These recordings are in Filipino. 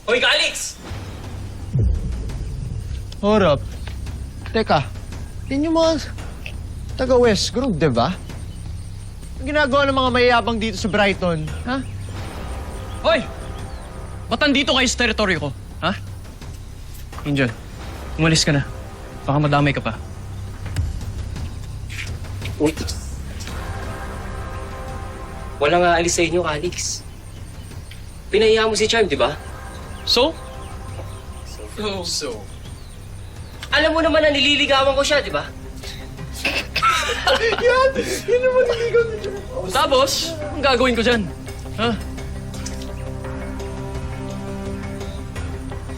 Hoy, Alex! Hold up. Teka, yun yung mga taga-West Group, di ba? Ang ginagawa ng mga mayayabang dito sa Brighton, ha? Hoy! Ba't nandito kayo sa teritoryo ko? Ha? Angel, umalis ka na. Baka madamay ka pa. Uy. Walang aalis sa inyo, Alex. Pinahiya mo si Charm, di ba? So? Alam mo naman na nililigawan ko siya, di ba? Yan naman niligaw nila. Tapos, ang gagawin ko dyan? Ha?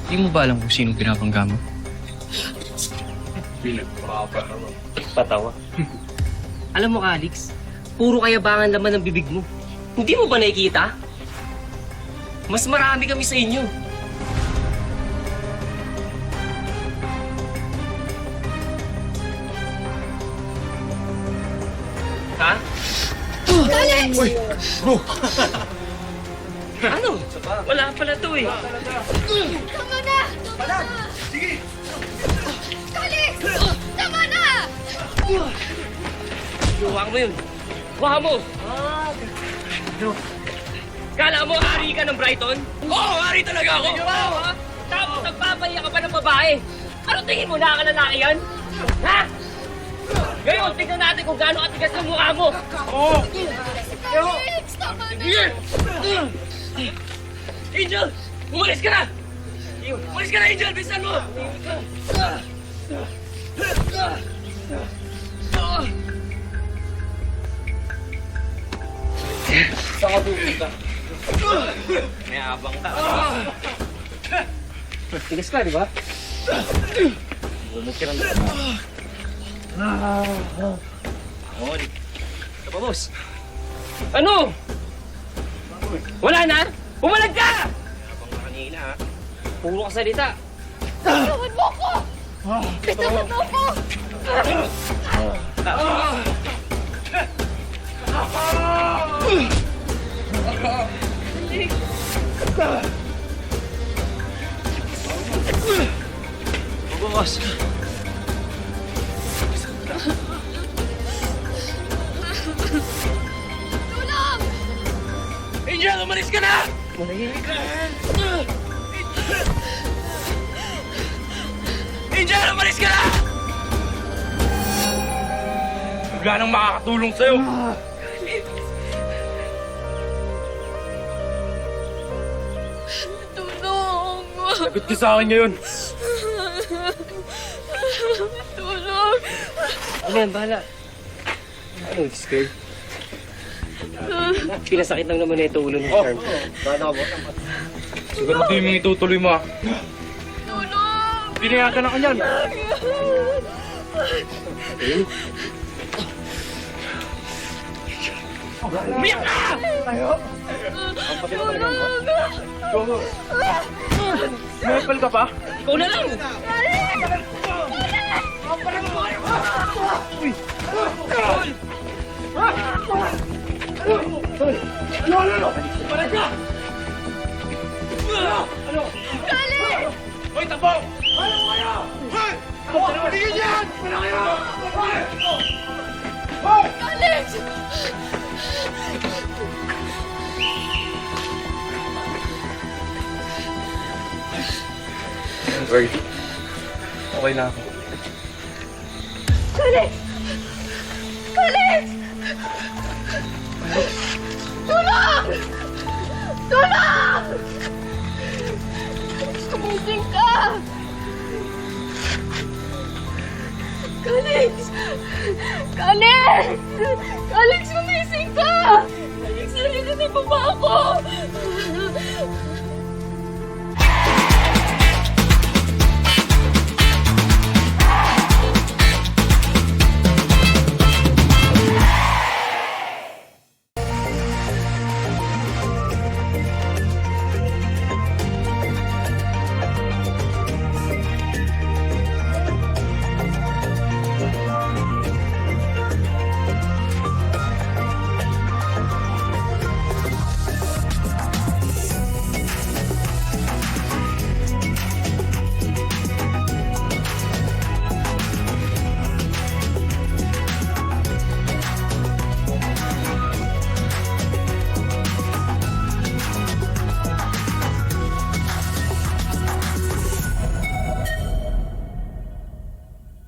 Hindi mo ba alam kung sino pinapangga mo? Patawa. Alam mo, Alex, puro kayabangan laman ng bibig mo. Hindi mo ba nakikita? Mas marami kami sa inyo. Ha? Alex! Uy, bro! Ano? Wala pala to eh. Tama na! Sige! Alex! Tama na! Huwag mo yun. Huwag mo! Kala mo hari ka ng Brighton? Oo, hari talaga ako! Oo, ha? Tapos nagpapahiya ka pa ng babae. Ano tingin mo, nakalalaki yan? Ha? Ngayon, tignan natin kung gaano katigas ang mukha mo. Oo! Alex! Tama na! Angel! Umalis ka na! Umalis ka na, Angel! Bisan mo! Saan ka pupunta? May abang ka. Tigas ka, di ba? Bumukir ang On. Ito pa, boss. Ano? Wala na? Bumalag ka! Abang ka kanina, ha? Puro ka salita. Bitawan mo ko! Bitawan mo ko! Boss. Tulong! Angel, umalis ka na! Angel, umalis ka na! Wala nang makakatulong sa'yo. Tulong! Sagot ka sa akin ngayon. Tulong! Ano yan, bahala. Ano, scared? Pinasakit lang naman na ito ulo ng Charm. Bahala ka ba? Siguro di mo itutuloy mo. Tulong! Pinaya ka na kanyan. Umiyak ka! Tulong! Mayapal ka pa? Ikaw na lang! Alex! Hoy, tabong! Ano kayo? Hoy! Paligid yan! Ano kayo? Hoy! Alex! Wait. Okay na ako. Alex! Alex! Tulong! Tulong! Gumising ka! Alex! Alex! Alex, gumising ka! Alex, nandito na baba ako!